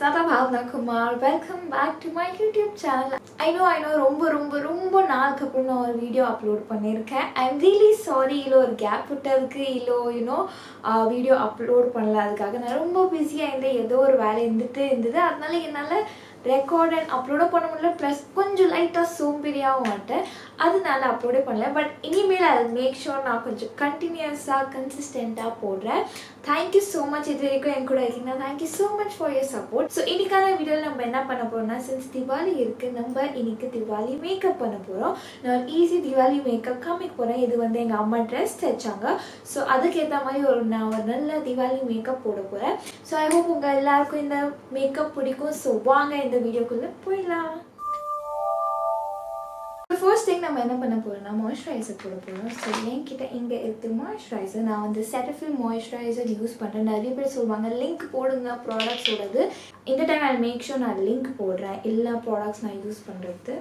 Nata Bhavna Kumar. Welcome back to my YouTube channel. I know ரொம்ப நாளுக்கு அப்புறம் நான் ஒரு வீடியோ அப்லோட் பண்ணியிருக்கேன். I'm really sorry இல்ல ஒரு கேப் விட்டதுக்கு இல்ல வீடியோ அப்லோட் பண்ணல அதுக்காக நான் ரொம்ப பிஸியாக இருந்தேன். ஏதோ ஒரு வேலை இருந்தது அதனால என்னால் ரெக்கார்ட் அண்ட் அப்லோடும் பண்ண முடியல. ப்ளஸ் கொஞ்சம் லைட்டாக சோம்பேறியாகவும் மாட்டேன் அதனால அப்லோடே பண்ணல. பட் இனிமேல் அதை மேக் ஷோர் நான் கொஞ்சம் கண்டினியூஸாக கன்சிஸ்டண்ட்டாக போடுறேன். தேங்க்யூ ஸோ மச் இது வரைக்கும் என் கூட இருக்கீங்கன்னா thank you so much for your support. So இன்னைக்கான வீடியோவில் நம்ம என்ன பண்ண போகிறோம்னா சின்ஸ் திவாலி இருக்குது நம்ம இன்னைக்கு திவாலி மேக்கப் பண்ண போகிறோம். நான் ஈஸி திவாலி மேக்கப் காமிக்க போகிறேன். இது வந்து எங்கள் அம்மா ட்ரெஸ் தைச்சாங்க. ஸோ அதுக்கேற்ற மாதிரி நான் ஒரு நல்ல திவாலி மேக்கப் போட போகிறேன். ஸோ ஐ ஹோப் உங்கள் எல்லாருக்கும் இந்த மேக்கப் பிடிக்கும். ஸோ வாங்க இந்த வீடியோக்குள்ளே போயிடலாம். ஃபர்ஸ்ட் திங் நம்ம என்ன பண்ண போகிறோம்னா மாய்ஸ்சரைசர் போட போகிறோம். ஸோ என்கிட்ட இங்கே இருக்குது மாய்ஸ்சரைசர். நான் வந்து செட்டஃபில் மாய்ஸ்சரைசர் யூஸ் பண்ணுறேன். நிறைய பேர் சொல்லுவாங்க லிங்க் போடுங்க ப்ராடக்ட்ஸோடது. இந்த டைம் ஐ மேக் ஷூர் நான் லிங்க் போடுறேன் எல்லா ப்ராடக்ட்ஸ் நான் யூஸ் பண்ணுறது.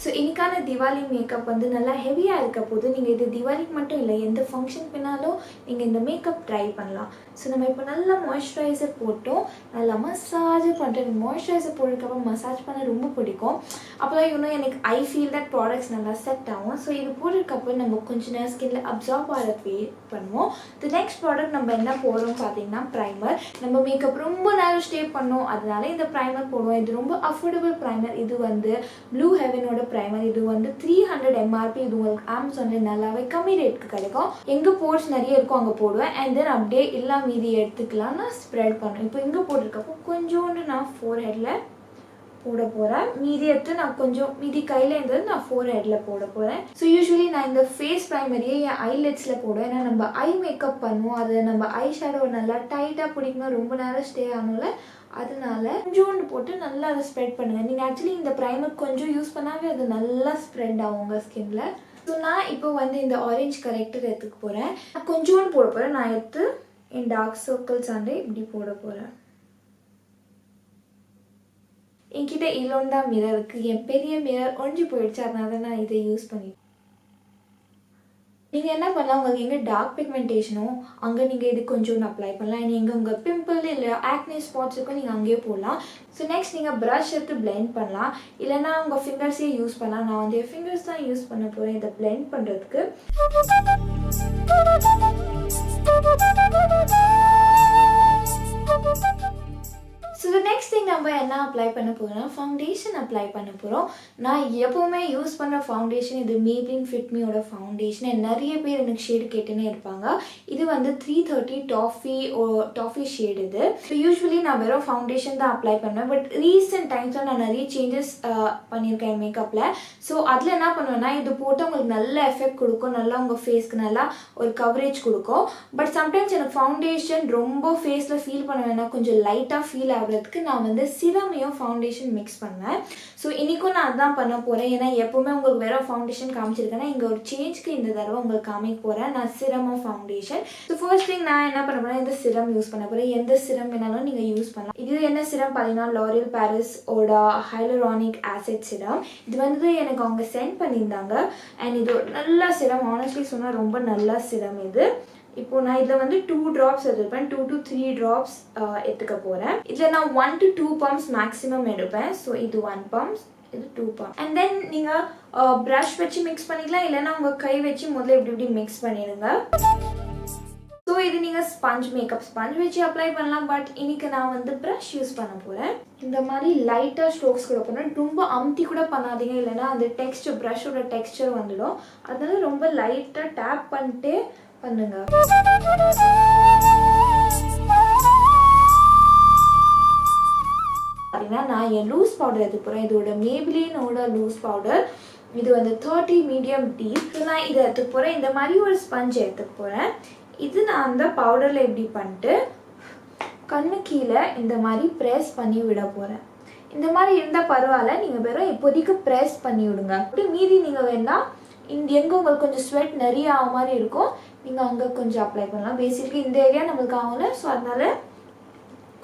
ஸோ இன்றைக்கான திவாலி மேக்கப் வந்து நல்லா ஹெவியாக இருக்க போது நீங்கள் இது திவாலிக்கு மட்டும் இல்லை எந்த ஃபங்க்ஷன் பின்னாலும் நீங்கள் இந்த மேக்கப் ட்ரை பண்ணலாம். ஸோ நம்ம இப்போ நல்லா மாய்ஸ்சரைசர் போட்டோம் நல்லா மசாஜ் பண்ணுறேன். மாய்ஸ்சரைசர் போடுறதுக்கப்புறம் மசாஜ் பண்ண ரொம்ப பிடிக்கும். அப்போ தான் எனக்கு ஐ ஃபீல் தட் ப்ராடக்ட்ஸ் நல்லா செட் ஆகும். ஸோ இது போடுறதுக்கப்புறம் நம்ம கொஞ்சம் நேரம் ஸ்கின்ல அப்சார்ப் ஆகிற வெயிட் பண்ணுவோம். தி நெக்ஸ்ட் ப்ராடக்ட் நம்ம என்ன போடுறோம் பார்த்தீங்கன்னா ப்ரைமர். நம்ம மேக்கப் ரொம்ப நேரம் ஸ்டே பண்ணோம் அதனால இந்த ப்ரைமர் போடுவோம். இது ரொம்ப அஃபோர்டபுள் ப்ரைமர். இது வந்து ப்ளூ ஹெவனோட ப்ரைமர். இது வந்து 300 MRP. இது உங்களுக்கு அமேசானில் நல்லாவே கம்மி ரேட்டுக்கு கிடைக்கும். எங்கே போர்ஸ் நிறைய இருக்கும் அங்கே போடுவேன். அண்ட் தென் அப்படியே எல்லா மீதி எடுத்துக்கலாம் நான் ஸ்ப்ரெட் பண்ணுவேன். இப்போ இங்கே போட்டிருக்கப்போ கொஞ்சோண்டு நான் ஃபோர் ஹெட்டில் போட போகிறேன். மீதி எடுத்து நான் கொஞ்சம் மீதி கையில் இருந்தது நான் ஃபோர் ஹெட்டில் போட போகிறேன். ஸோ யூஸ்வலி நான் இந்த ஃபேஸ் ப்ரைமரியே என் ஐலெட்ஸில் போடுவேன். ஏன்னா நம்ம ஐ மேக்கப் பண்ணுவோம். அதை நம்ம ஐ ஷேடோ நல்லா டைட்டாக பிடிக்கணும் ரொம்ப நேரம் ஸ்டே ஆகணும்ல அதனால கொஞ்சோண்டு போட்டு நல்லா அதை ஸ்ப்ரெட் பண்ணுங்கள். நீங்கள் ஆக்சுவலி இந்த ப்ரைமர் கொஞ்சம் யூஸ் பண்ணாவே அது நல்லா ஸ்ப்ரெட் ஆகும் உங்கள் ஸ்கின்ல. ஸோ நான் இப்போ வந்து இந்த ஆரஞ்சு கரெக்டர் எடுத்துக்க போகிறேன். கொஞ்சோண்டு போட போகிறேன். நான் எடுத்து என் டார்க் சர்க்கிள்ஸ் ஆண்டே இப்படி போட போகிறேன். என்கிட்ட இலோண்டா மிரர் இருக்குது. என் பெரிய மிரர் ஒழிஞ்சு போயிடுச்சு அதனால நான் இதை யூஸ் பண்ணிட்டேன். நீங்கள் என்ன பண்ணலாம் உங்களுக்கு எங்கே டார்க் பிக்மெண்டேஷனோ அங்கே நீங்கள் இது கொஞ்சம் அப்ளை பண்ணலாம். அண்ட் எங்கே உங்கள் பிம்பிள் இல்லை ஆக்னி ஸ்பாட்ஸ் இருக்கும் நீங்கள் அங்கேயே போடலாம். ஸோ நெக்ஸ்ட் நீங்கள் ப்ரஷ் எடுத்து பிளெண்ட் பண்ணலாம் இல்லைனா உங்கள் ஃபிங்கர்ஸே யூஸ் பண்ணலாம். நான் வந்து என் ஃபிங்கர்ஸ் தான் யூஸ் பண்ண போகிறேன் இதை பிளெண்ட் பண்ணுறதுக்கு. ஸோ த நெக்ஸ்ட் திங் நம்ம என்ன அப்ளை பண்ண போகிறோம்னா ஃபவுண்டேஷன் அப்ளை பண்ண போகிறோம். நான் எப்போவுமே யூஸ் பண்ணுற ஃபவுண்டேஷன் இது மேப்ளின் ஃபிட்மியோட ஃபவுண்டேஷன். நிறைய பேர் எனக்கு ஷேடு கேட்டுன்னே இருப்பாங்க. இது வந்து 330 டாஃபி ஷேடு இது. ஸோ யூஸ்வலி நான் வெறும் ஃபவுண்டேஷன் தான் அப்ளை பண்ணுவேன். பட் ரீசெண்ட் டைம்ஸில் நான் நிறைய சேஞ்சஸ் பண்ணியிருக்கேன் மேக்கப்பில். ஸோ அதில் என்ன பண்ணுவேன்னா இது போட்டு உங்களுக்கு நல்ல எஃபெக்ட் கொடுக்கும். நல்லா உங்கள் ஃபேஸ்க்கு நல்லா ஒரு கவரேஜ் கொடுக்கும். பட் சம்டைம்ஸ் எனக்கு ஃபவுண்டேஷன் ரொம்ப ஃபேஸில் ஃபீல் பண்ண வேணாம் கொஞ்சம் லைட்டாக ஃபீல் ஆகுறதுக்கு நான் வந்து சிரமையும் ஃபவுண்டேஷன் மிக்ஸ் பண்ணேன். ஸோ இன்றைக்கும் நான் அதான் பண்ண போகிறேன். ஏன்னா எப்போவுமே உங்களுக்கு வேற ஃபவுண்டேஷன் காமிச்சிருக்கேன்னா இங்கே ஒரு சேஞ்ச்க்கு இந்த தடவை உங்களுக்கு காமிக்க போகிறேன். நான் சிரமும் ஃபவுண்டேஷன். ஸோ ஃபர்ஸ்ட் திங் நான் என்ன பண்ண போகிறேன் இந்த சிரம் யூஸ் பண்ண போகிறேன். எந்த சிரம் வேணாலும் நீங்கள் யூஸ் பண்ணலாம். இது என்ன சிரம் பார்த்தீங்கன்னா லாரியல் பாரிஸோட ஹைலூரானிக் ஆசிட் சிரம். இது வந்து எனக்கு அவங்க சென்ட் பண்ணியிருந்தாங்க. அண்ட் இது ஒரு நல்ல சிரம். ஆனஸ்ட்லி சொன்னால் ரொம்ப நல்ல சிரம் இது. இப்போ நான் இதில் வந்து 2 ட்ராப்ஸ் எடுப்பேன். 2 to 3 ட்ராப்ஸ் எடுத்துக்க போகிறேன். இதில் நான் 1 to 2 பம்ப்ஸ் மேக்ஸிமம் எடுப்பேன். ஸோ இது 1 பம்ப்ஸ் இது 2 பம்ப். அண்ட் தென் நீங்கள் ப்ரஷ் வச்சு மிக்ஸ் பண்ணிக்கலாம் இல்லைன்னா உங்கள் கை வச்சு முதல்ல இப்படி மிக்ஸ் பண்ணிடுங்க. ஸோ இது நீங்கள் ஸ்பஞ்ச் வச்சு அப்ளை பண்ணலாம். பட் இன்னைக்கு நான் வந்து ப்ரஷ் யூஸ் பண்ண போகிறேன். இந்த மாதிரி லைட்டாக ஸ்ட்ரோக்ஸ் கூட பண்ணேன். ரொம்ப அமுத்தி கூட பண்ணாதீங்க இல்லைன்னா அந்த டெக்ஸ்டர் ப்ரஷோட டெக்ஸ்டர் வந்துடும். அதனால ரொம்ப லைட்டாக டேப் பண்ணிட்டு பண்ணுங்க. நான் என் லூஸ் பவுடர் எடுத்து போகிறேன். இதோட மேப்ளினோட லூஸ் பவுடர். இது வந்து 30 மீடியம் டீப். நான் இதை எடுத்து போகிறேன். இந்த மாதிரி ஒரு ஸ்பஞ்ச் எடுத்துக்க போகிறேன். இது நான் அந்த பவுடரில் எப்படி பண்ணிட்டு கண்ணு கீழே இந்த மாதிரி ப்ரெஸ் பண்ணி விட போகிறேன். இந்த மாதிரி இருந்தால் பரவாயில்ல. நீங்கள் வெறும் இப்போதைக்கு ப்ரெஸ் பண்ணி விடுங்க. அப்படி மீதி நீங்கள் வேணால் எங்கே உங்களுக்கு கொஞ்சம் ஸ்வெட் நிறைய ஆக மாதிரி இருக்கும் நீங்கள் அங்கே கொஞ்சம் அப்ளை பண்ணலாம். பேசிக்கலி இந்த ஏரியா நம்மளுக்கு ஆகலை. ஸோ அதனால்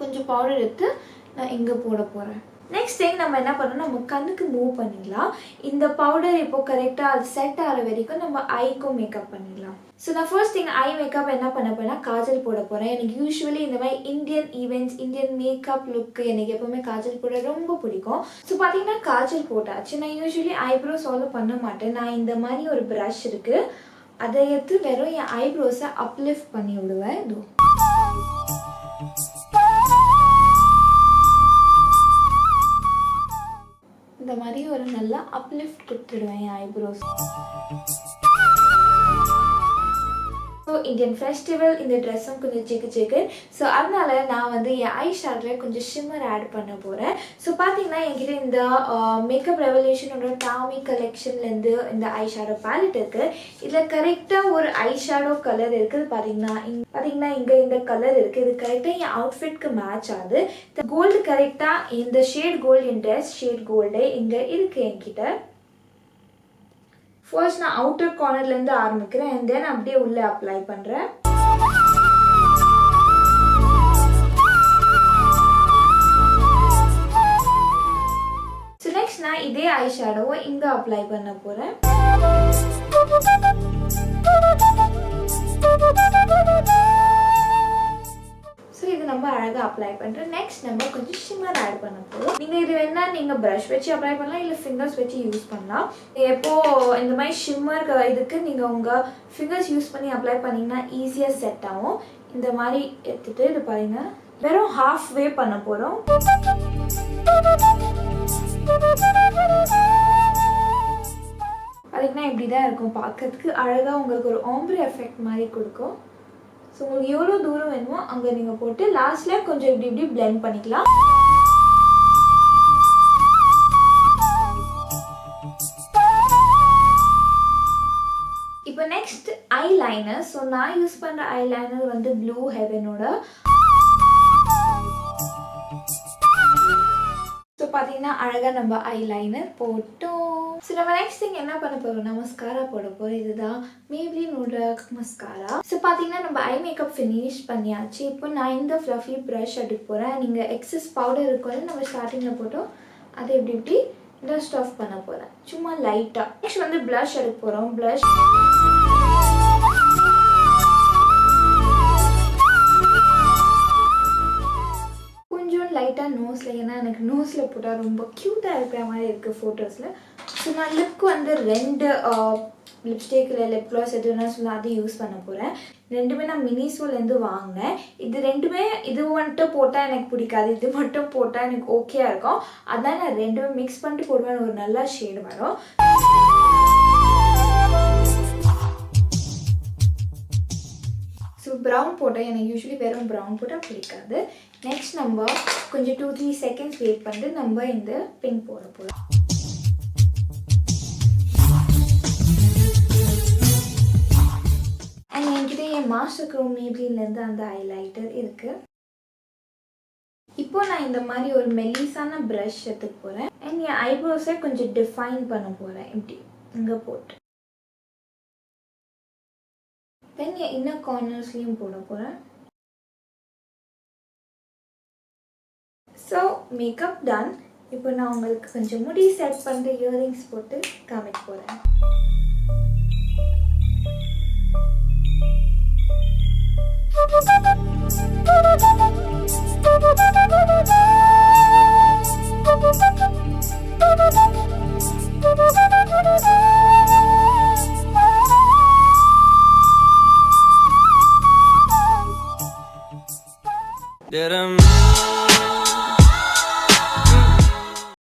கொஞ்சம் பவுடர் எடுத்து நான் இங்கே போட போகிறேன். நெக்ஸ்ட் திங் நம்ம என்ன பண்ணணும், நம்ம கண்ணுக்கு மூவ் பண்ணிடலாம். இந்த பவுடர் இப்போ கரெக்டாக அது செட் ஆகிற வரைக்கும் நம்ம ஐக்கும் மேக்கப் பண்ணிடலாம். ஸோ நான் ஃபர்ஸ்ட் திங் ஐ மேக்கப் என்ன பண்ண போறேன்னா காஜல் போட போகிறேன். எனக்கு யூஸ்வலி இந்த மாதிரி இந்தியன் ஈவெண்ட்ஸ், இந்தியன் மேக்கப் லுக்கு எனக்கு எப்போவுமே காஜல் போட ரொம்ப பிடிக்கும். ஸோ பார்த்தீங்கன்னா காஜல் போட்டாச்சு. நான் யூஸ்வலி ஐப்ரோஸ் சால்வ் பண்ண மாட்டேன். நான் இந்த மாதிரி ஒரு ப்ரஷ் இருக்குது, அதை எடுத்து வெறும் என் ஐப்ரோஸை அப்லிஃப்ட் பண்ணி விடுவேன். இதோ இந்த மாதிரி ஒரு நல்ல அப்லிஃப்ட் கொடுத்துடுவேன் என் ஐப்ரோஸ். ஸோ இந்தியன் ஃபெஸ்டிவல் இந்த ட்ரெஸ்ஸும் கொஞ்சம் சிக்கு. ஸோ அதனால நான் வந்து என் ஐ ஷேடில் கொஞ்சம் ஷிம்மர் ஆட் பண்ண போகிறேன். ஸோ பார்த்தீங்கன்னா என்கிட்ட இந்த மேக்கப் ரெவல்யூஷனோட டாமி கலெக்ஷன்லேருந்து இந்த ஐ ஷேடோ பேலட் இருக்குது. இதில் கரெக்டாக ஒரு ஐ ஷேடோ கலர் இருக்குது. பார்த்தீங்கன்னா இங்கே இந்த கலர் இருக்குது. இது கரெக்டாக என் அவுட்ஃபிட்க்கு மேட்ச் ஆகுது. இந்த கோல்டு கரெக்டாக இந்த ஷேட் கோல்டு, என் ட்ரெஸ் ஷேட் கோல்டு இங்கே இருக்குது என்கிட்ட. ஃபர்ஸ்ட் நான் அவுட்டர் கார்னர்லேருந்து ஆரம்பிக்கிறேன் அண்ட் தென் அப்படியே உள்ளே அப்ளை பண்ணுறேன். ஸோ நெக்ஸ்ட் நான் இதே ஐ ஷேடோவை இங்கே அப்ளை பண்ண போகிறேன். ஸோ இது நம்ம அழகாக அப்ளை பண்ணுறோம். நெக்ஸ்ட் நம்ம கொஞ்சம் ஷிம்மர் ஆட் பண்ண போகிறோம். நீங்கள் இது வேணால் நீங்கள் ப்ரஷ் வச்சு அப்ளை பண்ணலாம், இல்லை ஃபிங்கர்ஸ் வச்சு யூஸ் பண்ணலாம். எப்போது இந்த மாதிரி ஷிம்மர் இதுக்கு நீங்கள் உங்கள் ஃபிங்கர்ஸ் யூஸ் பண்ணி அப்ளை பண்ணிங்கன்னா ஈஸியாக செட் ஆகும். இந்த மாதிரி எடுத்துகிட்டு இது பாருங்க, வெறும் ஹாஃப் வே பண்ண போகிறோம். பார்த்தீங்கன்னா இப்படி தான் இருக்கும், பார்க்கறதுக்கு அழகாக உங்களுக்கு ஒரு ஆம்ப்ரே எஃபெக்ட் மாதிரி கொடுக்கும். ஸோ உங்களுக்கு எவ்வளோ தூரம் வேணுமோ அங்கே நீங்கள் போட்டு லாஸ்ட்டில் கொஞ்சம் இப்படி பிளெண்ட் பண்ணிக்கலாம். இப்போ நெக்ஸ்ட் ஐ லைனர். ஸோ நான் யூஸ் பண்ணுற ஐ லைனர் வந்து ப்ளூ ஹெவனோட. ஸோ பார்த்தீங்கன்னா அழகாக நம்ம ஐ லைனர் போட்டோம். ஸோ நம்ம நெக்ஸ்ட் திங் என்ன பண்ண போகிறோம்னா மஸ்காரா போட போகிறோம். இதுதான் மேப்ளினோட மஸ்காரா. ஸோ பார்த்தீங்கன்னா நம்ம ஐ மேக்கப் ஃபினிஷ் பண்ணியாச்சு. இப்போ நான் இந்த ஃப்ளஃபி ப்ரஷ் எடுக்க போகிறேன். நீங்கள் எக்ஸஸ் பவுடர் இருக்கும் நம்ம ஸ்டார்டிங்கில் போட்டோம், அதை இப்படி டஸ்ட் ஆஃப் பண்ண போகிறேன் சும்மா லைட்டாக. நெக்ஸ்ட் வந்து ப்ளஷ் எடுக்க போகிறோம். ப்ளஷ் லைட்டாக நோஸில், ஏன்னா எனக்கு நோஸில் போட்டால் ரொம்ப க்யூட்டாக இருக்கிற மாதிரி இருக்குது ஃபோட்டோஸில். ஸோ நான் லிப்க்கு வந்து 2 லிப்ஸ்டிக்கில் லிப் க்ளாஸ் எதுனா சொல்லி அதை யூஸ் பண்ண போகிறேன். ரெண்டுமே நான் மினிசோலேருந்து வாங்கினேன். இது ரெண்டுமே இது மட்டும் போட்டால் எனக்கு பிடிக்காது, இது மட்டும் போட்டால் எனக்கு ஓகேயாக இருக்கும். அதனால் நான் ரெண்டுமே மிக்ஸ் பண்ணிட்டு போடுவேன், ஒரு நல்ல ஷேடு வரும். ஸோ ப்ரௌன் போட்டால் எனக்கு யூஸ்வலி வெறும் ப்ரௌன் போட்டால் பிடிக்காது. நெக்ஸ்ட் நம்ம கொஞ்சம் 2-3 செகண்ட்ஸ் வெயிட் பண்ணிட்டு நம்ம இந்த பிங்க் போட போகிறோம். அண்ட் என்கிட்ட என் மாஸ்டர் க்ரோம் மேப்ளின்லேருந்து அந்த ஹைலைட்டர் இருக்குது. இப்போ நான் இந்த மாதிரி ஒரு மெல்லிசான ப்ரஷ் எடுத்துக்க போகிறேன் அண்ட் என் ஐப்ரோஸை கொஞ்சம் டிஃபைன் பண்ண போகிறேன். இப்படி இங்கே போட்டு தென் என் இன்னர் கார்னர்ஸ்லையும் போட போகிறேன். So makeup done. இப்போ நான் உங்களுக்கு கொஞ்சம் முடி செட் பண்ணிட்டு இயரிங்ஸ் போட்டு காமிக்க போகிறேன்.